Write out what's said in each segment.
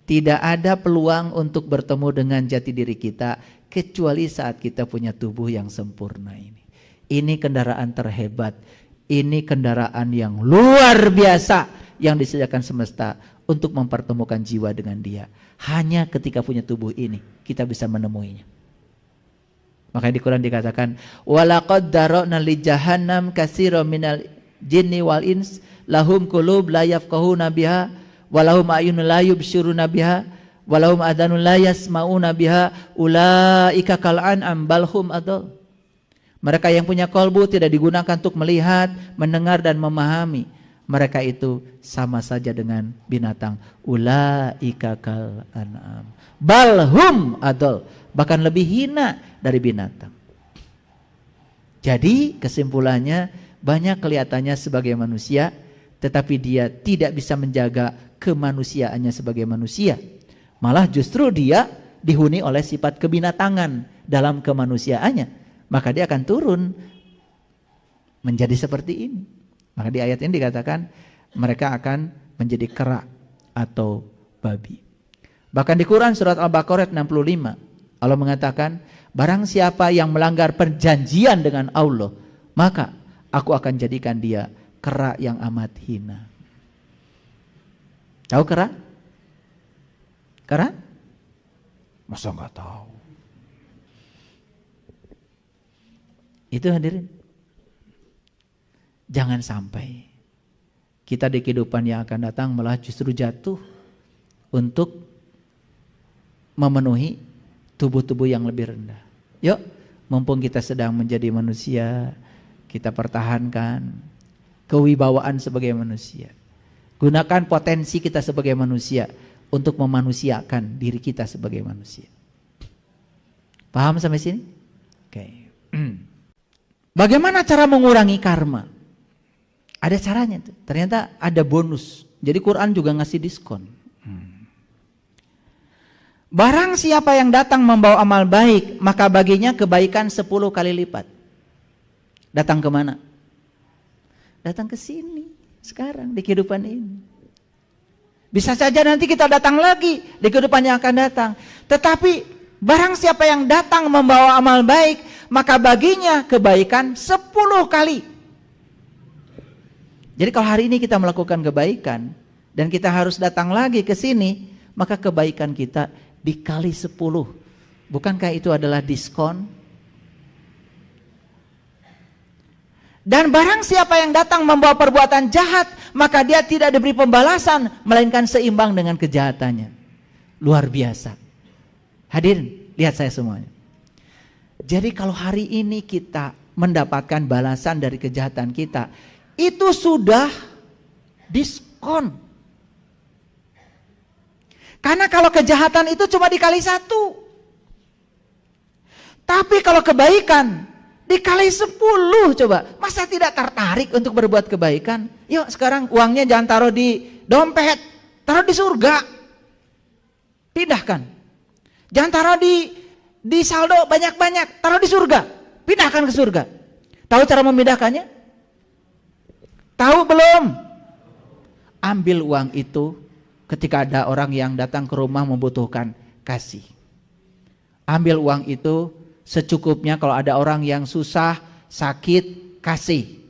Tidak ada peluang untuk bertemu dengan jati diri kita kecuali saat kita punya tubuh yang sempurna ini. Ini kendaraan terhebat. Ini kendaraan yang luar biasa yang disediakan semesta untuk mempertemukan jiwa dengan Dia. Hanya ketika punya tubuh ini kita bisa menemuinya. Makanya di Quran dikatakan, walaqad dara'na li jahannam katsiran minal jinni wal ins lahum qulub la yafqahuna biha walahum a'yunun la yubsiruna biha walahum adhanun la yasma'una biha ulaika kal an'am bal hum adall. Mereka yang punya kalbu tidak digunakan untuk melihat, mendengar dan memahami. Mereka itu sama saja dengan binatang. Ulaika kal an'am bal hum adall. Bahkan lebih hina dari binatang. Jadi kesimpulannya, banyak kelihatannya sebagai manusia, tetapi dia tidak bisa menjaga kemanusiaannya sebagai manusia. Malah justru dia dihuni oleh sifat kebinatangan dalam kemanusiaannya. Maka dia akan turun menjadi seperti ini. Maka di ayat ini dikatakan mereka akan menjadi kera atau babi. Bahkan di Quran surat Al-Baqarah 65 Allah mengatakan, barang siapa yang melanggar perjanjian dengan Allah, maka aku akan jadikan dia kera yang amat hina. Tahu kera? Kera? Masa nggak tahu? Itu hadirin. Jangan sampai kita di kehidupan yang akan datang malah justru jatuh untuk memenuhi tubuh-tubuh yang lebih rendah. Yuk, mumpung kita sedang menjadi manusia, kita pertahankan kewibawaan sebagai manusia. Gunakan potensi kita sebagai manusia untuk memanusiakan diri kita sebagai manusia. Paham sampai sini? Oke. Bagaimana cara mengurangi karma? Ada caranya tuh. Ternyata ada bonus. Jadi Quran juga ngasih diskon. Barang siapa yang datang membawa amal baik, maka baginya kebaikan 10 kali lipat. Datang kemana? Datang ke sini, sekarang, di kehidupan ini. Bisa saja nanti kita datang lagi di kehidupan yang akan datang. Tetapi barang siapa yang datang membawa amal baik, maka baginya kebaikan 10 kali. Jadi kalau hari ini kita melakukan kebaikan, dan kita harus datang lagi ke sini, maka kebaikan kita dikali 10. Bukankah itu adalah diskon? Dan barang siapa yang datang membawa perbuatan jahat, maka dia tidak diberi pembalasan, melainkan seimbang dengan kejahatannya. Luar biasa. Hadirin, lihat saya semuanya. Jadi kalau hari ini kita mendapatkan balasan dari kejahatan kita, itu sudah diskon. Karena kalau kejahatan itu cuma dikali 1. Tapi kalau kebaikan dikali 10 coba. Masa tidak tertarik untuk berbuat kebaikan? Yuk sekarang uangnya jangan taruh di dompet, taruh di surga. Pindahkan. Jangan taruh di saldo banyak-banyak, taruh di surga. Pindahkan ke surga. Tahu cara memindahkannya? Tahu belum? Ambil uang itu. Ketika ada orang yang datang ke rumah membutuhkan, kasih. Ambil uang itu secukupnya. Kalau ada orang yang susah, sakit, kasih.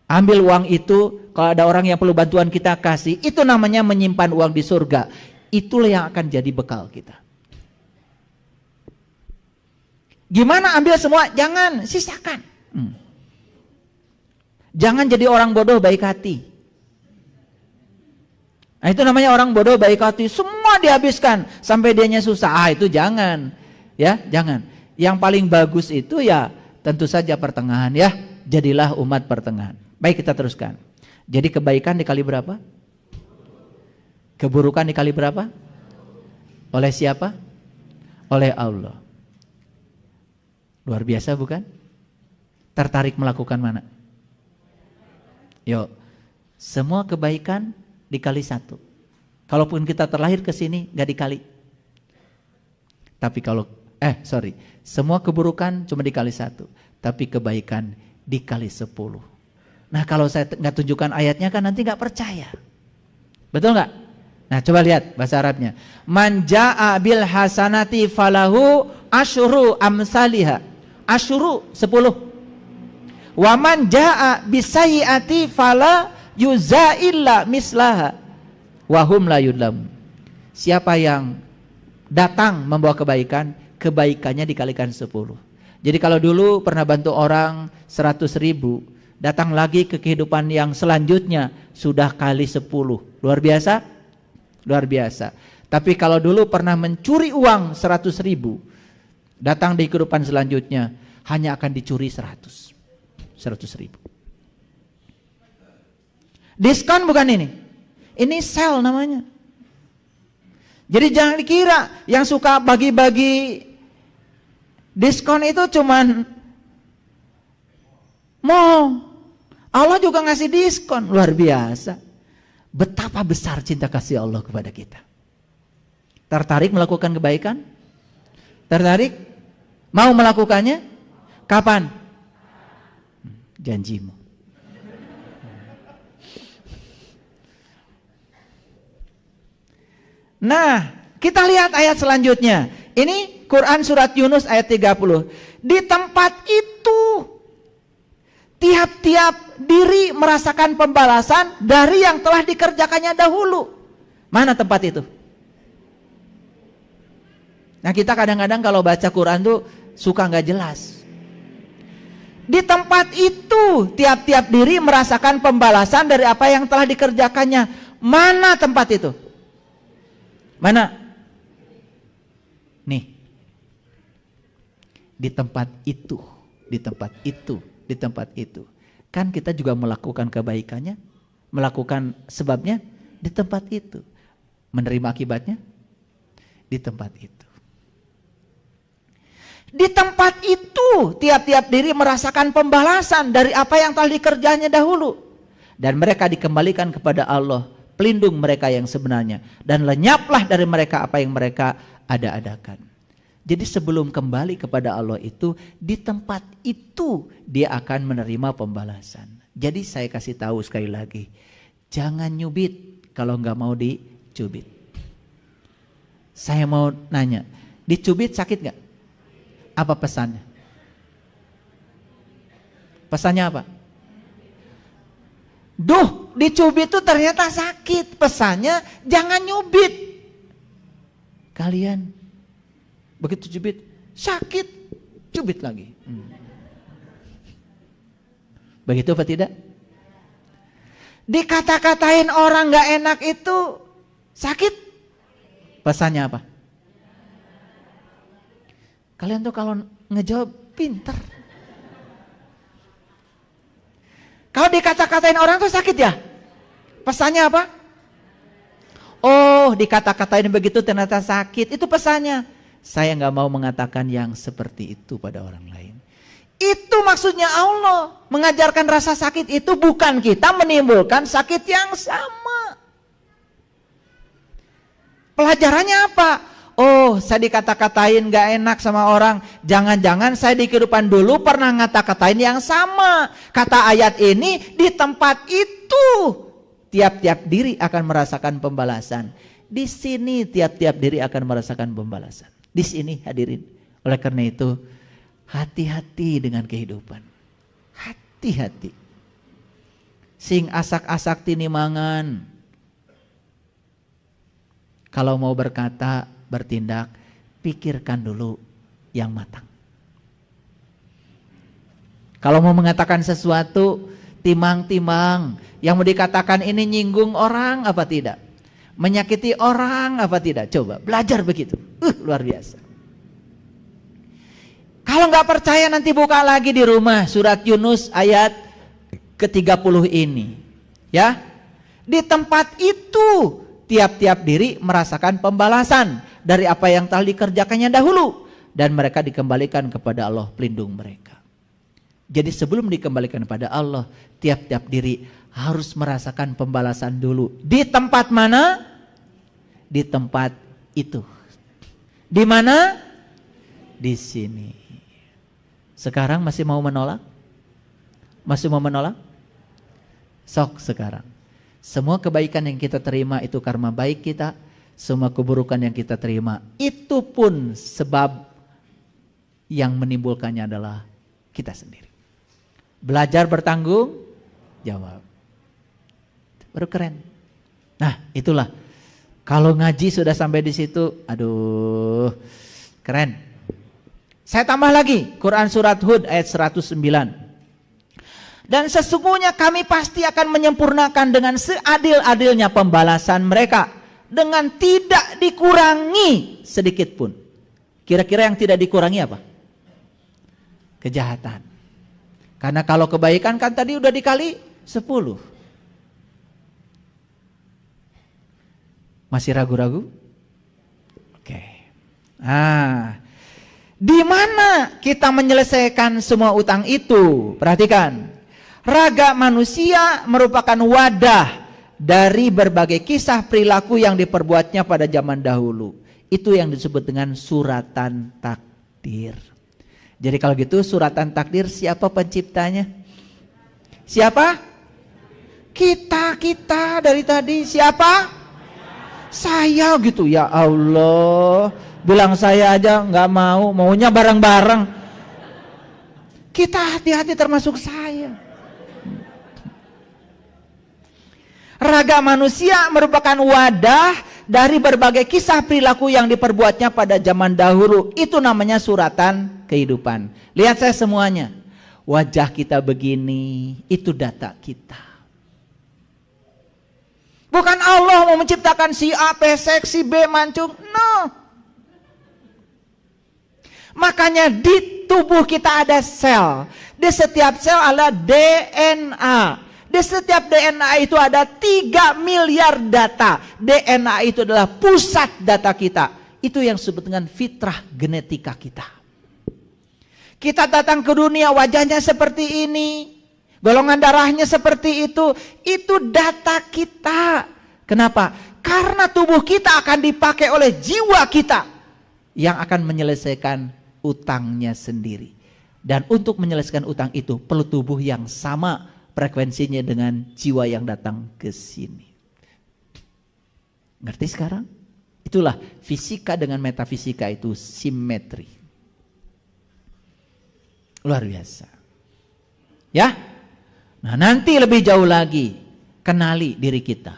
Ambil uang itu, kalau ada orang yang perlu bantuan kita, kasih. Itu namanya menyimpan uang di surga. Itulah yang akan jadi bekal kita. Gimana ambil semua? Jangan, sisakan. Jangan jadi orang bodoh baik hati. Nah itu namanya orang bodoh baik hati, semua dihabiskan sampai dianya susah. Itu jangan, ya jangan. Yang paling bagus itu ya tentu saja pertengahan ya. Jadilah umat pertengahan. Baik, kita teruskan. Jadi kebaikan dikali berapa? Keburukan dikali berapa? Oleh siapa? Oleh Allah. Luar biasa bukan? Tertarik melakukan mana? Yuk, semua kebaikan dikali 1. Kalaupun kita terlahir ke sini gak dikali. Tapi kalau semua keburukan cuma dikali 1, tapi kebaikan dikali 10. Nah kalau saya nggak tunjukkan ayatnya kan nanti nggak percaya, betul nggak? Nah, coba lihat bahasa Arabnya. Man jaa bil hasanati falahu asyru amsalihha. Asyru 10. Wa man jaa bisayyiati fala yuzailla mislaha wa hum la yudlam. Siapa yang datang membawa kebaikan, kebaikannya dikalikan 10. Jadi kalau dulu pernah bantu orang 100.000, datang lagi ke kehidupan yang selanjutnya sudah kali 10. Luar biasa? Luar biasa. Tapi kalau dulu pernah mencuri uang 100.000, datang di kehidupan selanjutnya hanya akan dicuri 100.000. Diskon bukan ini. Ini sale namanya. Jadi jangan dikira yang suka bagi-bagi diskon itu cuman mall. Allah juga ngasih diskon, luar biasa. Betapa besar cinta kasih Allah kepada kita. Tertarik melakukan kebaikan? Tertarik? Mau melakukannya? Kapan? Janjimu. Nah, kita lihat ayat selanjutnya. Ini Quran surat Yunus ayat 30. Di tempat itu tiap-tiap diri merasakan pembalasan dari yang telah dikerjakannya dahulu. Mana tempat itu? Nah, kita kadang-kadang kalau baca Quran tuh suka nggak jelas. Di tempat itu tiap-tiap diri merasakan pembalasan dari apa yang telah dikerjakannya. Mana tempat itu? Mana? Nih. Di tempat itu, di tempat itu, di tempat itu. Kan kita juga melakukan kebaikannya, melakukan sebabnya di tempat itu. Menerima akibatnya di tempat itu. Di tempat itu tiap-tiap diri merasakan pembalasan dari apa yang telah dikerjanya dahulu. Dan mereka dikembalikan kepada Allah, pelindung mereka yang sebenarnya. Dan lenyaplah dari mereka apa yang mereka ada-adakan. Jadi sebelum kembali kepada Allah itu, di tempat itu dia akan menerima pembalasan. Jadi saya kasih tahu sekali lagi, jangan nyubit kalau nggak mau dicubit. Saya mau nanya, dicubit sakit nggak? Apa pesannya? Pesannya apa? Duh, dicubit itu ternyata sakit. Pesannya jangan nyubit. Kalian begitu cubit, sakit, cubit lagi. Begitu apa tidak? Dikata-katain orang gak enak itu sakit. Pesannya apa? Kalian tuh kalau ngejawab pinter. Kalau dikata-katain orang tuh sakit ya? Pesannya apa? Oh, dikata-katain begitu ternyata sakit. Itu pesannya. Saya nggak mau mengatakan yang seperti itu pada orang lain. Itu maksudnya Allah. Mengajarkan rasa sakit itu bukan kita menimbulkan sakit yang sama. Pelajarannya apa? Oh, saya dikata-katain gak enak sama orang. Jangan-jangan saya di kehidupan dulu pernah ngata-katain yang sama. Kata ayat ini, di tempat itu tiap-tiap diri akan merasakan pembalasan. Di sini tiap-tiap diri akan merasakan pembalasan. Di sini hadirin. Oleh karena itu, hati-hati dengan kehidupan. Hati-hati. Sing asak-asak tinimangan. Kalau mau berkata, bertindak, pikirkan dulu yang matang. Kalau mau mengatakan sesuatu, timang-timang. Yang mau dikatakan ini nyinggung orang apa tidak? Menyakiti orang apa tidak? Coba belajar begitu. Luar biasa. Kalau nggak percaya nanti buka lagi di rumah surat Yunus ayat ke-30 ini. Ya. Di tempat itu tiap-tiap diri merasakan pembalasan dari apa yang telah dikerjakannya dahulu, dan mereka dikembalikan kepada Allah, pelindung mereka. Jadi sebelum dikembalikan kepada Allah, tiap-tiap diri harus merasakan pembalasan dulu. Di tempat mana? Di tempat itu. Di mana? Di sini. Sekarang masih mau menolak? Masih mau menolak? Sok sekarang. Semua kebaikan yang kita terima itu karma baik kita. Semua keburukan yang kita terima itu pun sebab yang menimbulkannya adalah kita sendiri. Belajar bertanggung jawab. Baru keren. Nah, itulah. Kalau ngaji sudah sampai di situ, aduh, keren. Saya tambah lagi, Quran surat Hud ayat 109. Dan sesungguhnya kami pasti akan menyempurnakan dengan seadil-adilnya pembalasan mereka, dengan tidak dikurangi sedikit pun. Kira-kira yang tidak dikurangi apa? Kejahatan. Karena kalau kebaikan kan tadi udah dikali 10. Masih ragu-ragu? Oke. Di mana kita menyelesaikan semua utang itu? Perhatikan. Raga manusia merupakan wadah dari berbagai kisah perilaku yang diperbuatnya pada zaman dahulu. Itu yang disebut dengan suratan takdir. Jadi kalau gitu suratan takdir siapa penciptanya? Siapa? Kita dari tadi. Siapa? Saya gitu. Ya Allah, bilang saya aja nggak mau, maunya bareng-bareng. Kita hati-hati termasuk saya. Raga manusia merupakan wadah dari berbagai kisah perilaku yang diperbuatnya pada zaman dahulu. Itu namanya suratan kehidupan. Lihat saya semuanya. Wajah kita begini, itu data kita. Bukan Allah mau menciptakan si A pesek, si B mancung. No. Makanya di tubuh kita ada sel. Di setiap sel ada DNA. Di setiap DNA itu ada 3 miliar data. DNA itu adalah pusat data kita. Itu yang disebut dengan fitrah genetika kita. Kita datang ke dunia wajahnya seperti ini. Golongan darahnya seperti itu. Itu data kita. Kenapa? Karena tubuh kita akan dipakai oleh jiwa kita. Yang akan menyelesaikan utangnya sendiri. Dan untuk menyelesaikan utang itu perlu tubuh yang sama frekuensinya dengan jiwa yang datang ke sini. Ngerti sekarang? Itulah fisika dengan metafisika itu simetri. Luar biasa. Ya? Nah, nanti lebih jauh lagi kenali diri kita.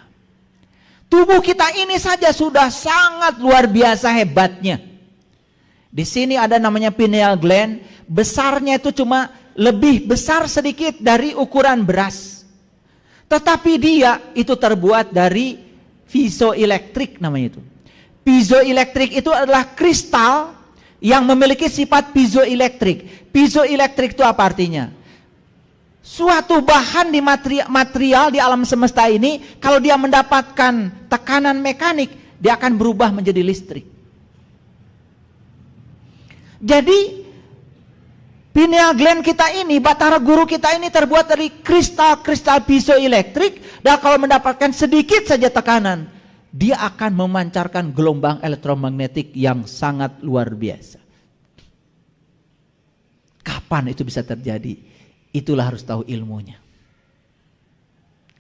Tubuh kita ini saja sudah sangat luar biasa hebatnya. Di sini ada namanya pineal gland, besarnya itu cuma lebih besar sedikit dari ukuran beras. Tetapi dia itu terbuat dari piezoelektrik namanya itu. Piezoelektrik itu adalah kristal yang memiliki sifat piezoelektrik. Piezoelektrik itu apa artinya? Suatu bahan di material di alam semesta ini, kalau dia mendapatkan tekanan mekanik, dia akan berubah menjadi listrik. Jadi pineal gland kita ini, batara guru kita ini terbuat dari kristal-kristal piezoelektrik, dan kalau mendapatkan sedikit saja tekanan, dia akan memancarkan gelombang elektromagnetik yang sangat luar biasa. Kapan itu bisa terjadi? Itulah harus tahu ilmunya.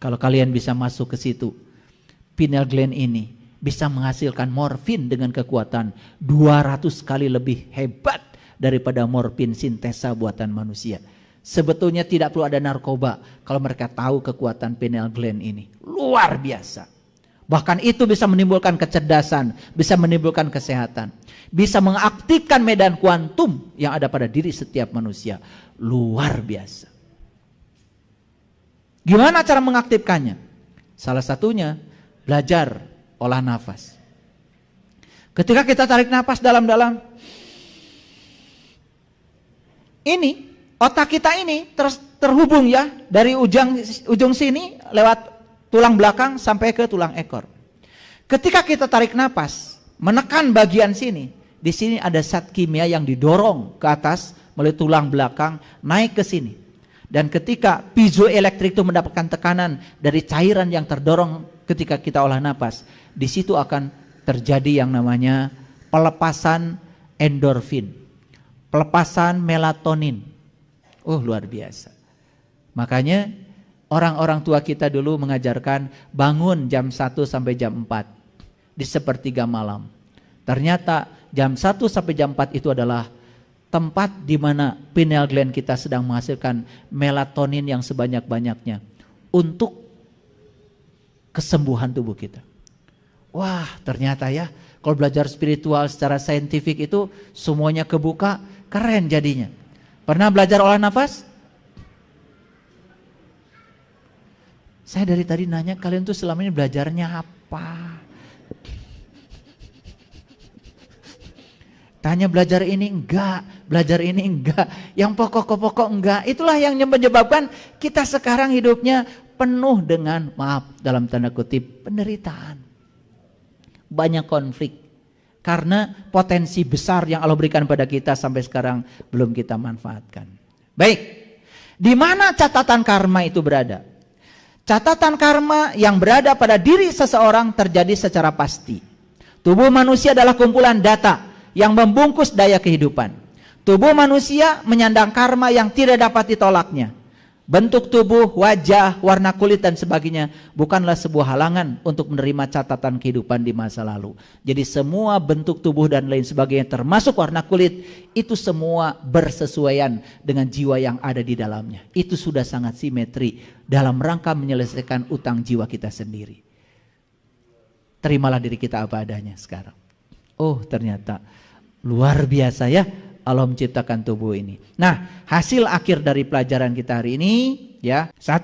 Kalau kalian bisa masuk ke situ, pineal gland ini bisa menghasilkan morfin dengan kekuatan 200 kali lebih hebat daripada morfin sintesa buatan manusia. Sebetulnya tidak perlu ada narkoba kalau mereka tahu kekuatan pineal gland ini. Luar biasa. Bahkan itu bisa menimbulkan kecerdasan, bisa menimbulkan kesehatan. Bisa mengaktifkan medan kuantum yang ada pada diri setiap manusia. Luar biasa. Gimana cara mengaktifkannya? Salah satunya belajar olah nafas. Ketika kita tarik nafas dalam-dalam, ini otak kita ini terhubung ya dari ujung sini lewat tulang belakang sampai ke tulang ekor. Ketika kita tarik nafas, menekan bagian sini, di sini ada zat kimia yang didorong ke atas melalui tulang belakang naik ke sini. Dan ketika piezoelektrik itu mendapatkan tekanan dari cairan yang terdorong ketika kita olah nafas, di situ akan terjadi yang namanya pelepasan endorfin, pelepasan melatonin. Luar biasa. Makanya Orang-orang tua kita dulu mengajarkan bangun jam 1 sampai jam 4 di sepertiga malam. Ternyata jam 1 sampai jam 4 itu adalah tempat di mana pineal gland kita sedang menghasilkan melatonin yang sebanyak-banyaknya untuk kesembuhan tubuh kita. Wah, ternyata ya, kalau belajar spiritual secara saintifik itu semuanya kebuka, keren jadinya. Pernah belajar olah nafas? Saya dari tadi nanya, kalian tuh selama ini belajarnya apa? Tanya belajar ini enggak, belajar ini enggak, yang pokok-pokok enggak. Itulah yang menyebabkan kita sekarang hidupnya penuh dengan, maaf dalam tanda kutip, penderitaan. Banyak konflik. Karena potensi besar yang Allah berikan pada kita sampai sekarang belum kita manfaatkan. Baik, di mana catatan karma itu berada? Catatan karma yang berada pada diri seseorang terjadi secara pasti. Tubuh manusia adalah kumpulan data yang membungkus daya kehidupan. Tubuh manusia menyandang karma yang tidak dapat ditolaknya. Bentuk tubuh, wajah, warna kulit dan sebagainya bukanlah sebuah halangan untuk menerima catatan kehidupan di masa lalu. Jadi semua bentuk tubuh dan lain sebagainya termasuk warna kulit itu semua bersesuaian dengan jiwa yang ada di dalamnya. Itu sudah sangat simetri dalam rangka menyelesaikan utang jiwa kita sendiri. Terimalah diri kita apa adanya sekarang. Oh, ternyata luar biasa ya Allah menciptakan tubuh ini. Nah, hasil akhir dari pelajaran kita hari ini ya, 1,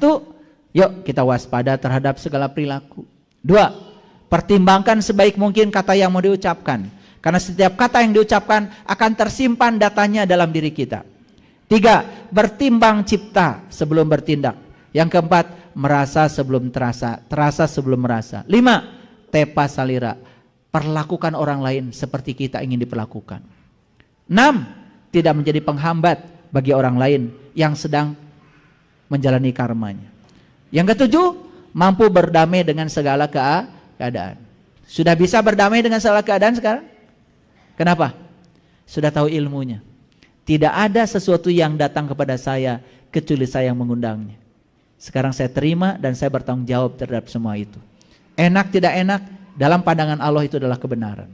yuk kita waspada terhadap segala perilaku. 2, pertimbangkan sebaik mungkin kata yang mau diucapkan, karena setiap kata yang diucapkan akan tersimpan datanya dalam diri kita. 3, bertimbang cipta sebelum bertindak. Yang keempat, merasa sebelum terasa, terasa sebelum merasa. 5, tepa salira, perlakukan orang lain seperti kita ingin diperlakukan. 6, tidak menjadi penghambat bagi orang lain yang sedang menjalani karmanya. Yang ke-7, mampu berdamai dengan segala keadaan. Sudah bisa berdamai dengan segala keadaan sekarang? Kenapa? Sudah tahu ilmunya. Tidak ada sesuatu yang datang kepada saya kecuali saya yang mengundangnya. Sekarang saya terima dan saya bertanggung jawab terhadap semua itu. Enak tidak enak, dalam pandangan Allah itu adalah kebenaran.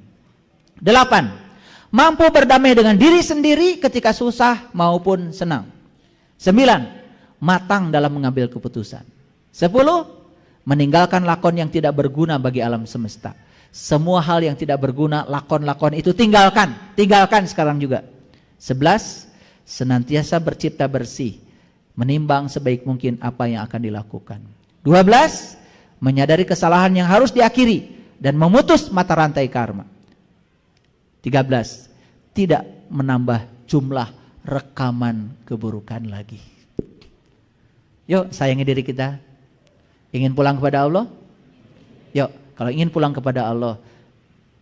8, mampu berdamai dengan diri sendiri ketika susah maupun senang. 9, matang dalam mengambil keputusan. 10, meninggalkan lakon yang tidak berguna bagi alam semesta. Semua hal yang tidak berguna, lakon-lakon itu tinggalkan sekarang juga. 11, senantiasa bercipta bersih, menimbang sebaik mungkin apa yang akan dilakukan. 12, menyadari kesalahan yang harus diakhiri dan memutus mata rantai karma. 13, tidak menambah jumlah rekaman keburukan lagi. Yuk sayangi diri kita. Ingin pulang kepada Allah? Yuk, kalau ingin pulang kepada Allah,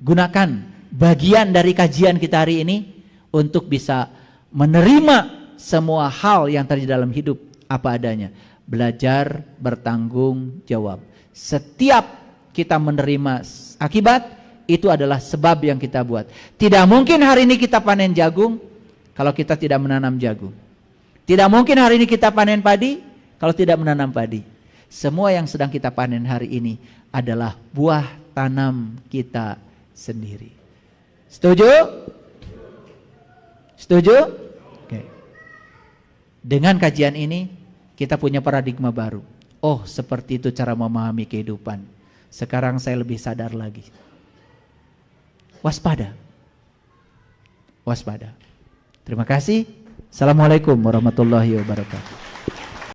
gunakan bagian dari kajian kita hari ini untuk bisa menerima semua hal yang terjadi dalam hidup apa adanya. Belajar bertanggung jawab. Setiap kita menerima akibat, itu adalah sebab yang kita buat. Tidak mungkin hari ini kita panen jagung kalau kita tidak menanam jagung. Tidak mungkin hari ini kita panen padi kalau tidak menanam padi. Semua yang sedang kita panen hari ini adalah buah tanam kita sendiri. Setuju? Setuju? Oke. Dengan kajian ini kita punya paradigma baru. Oh, seperti itu cara memahami kehidupan. Sekarang saya lebih sadar lagi. Waspada. Waspada. Terima kasih. Assalamualaikum warahmatullahi wabarakatuh.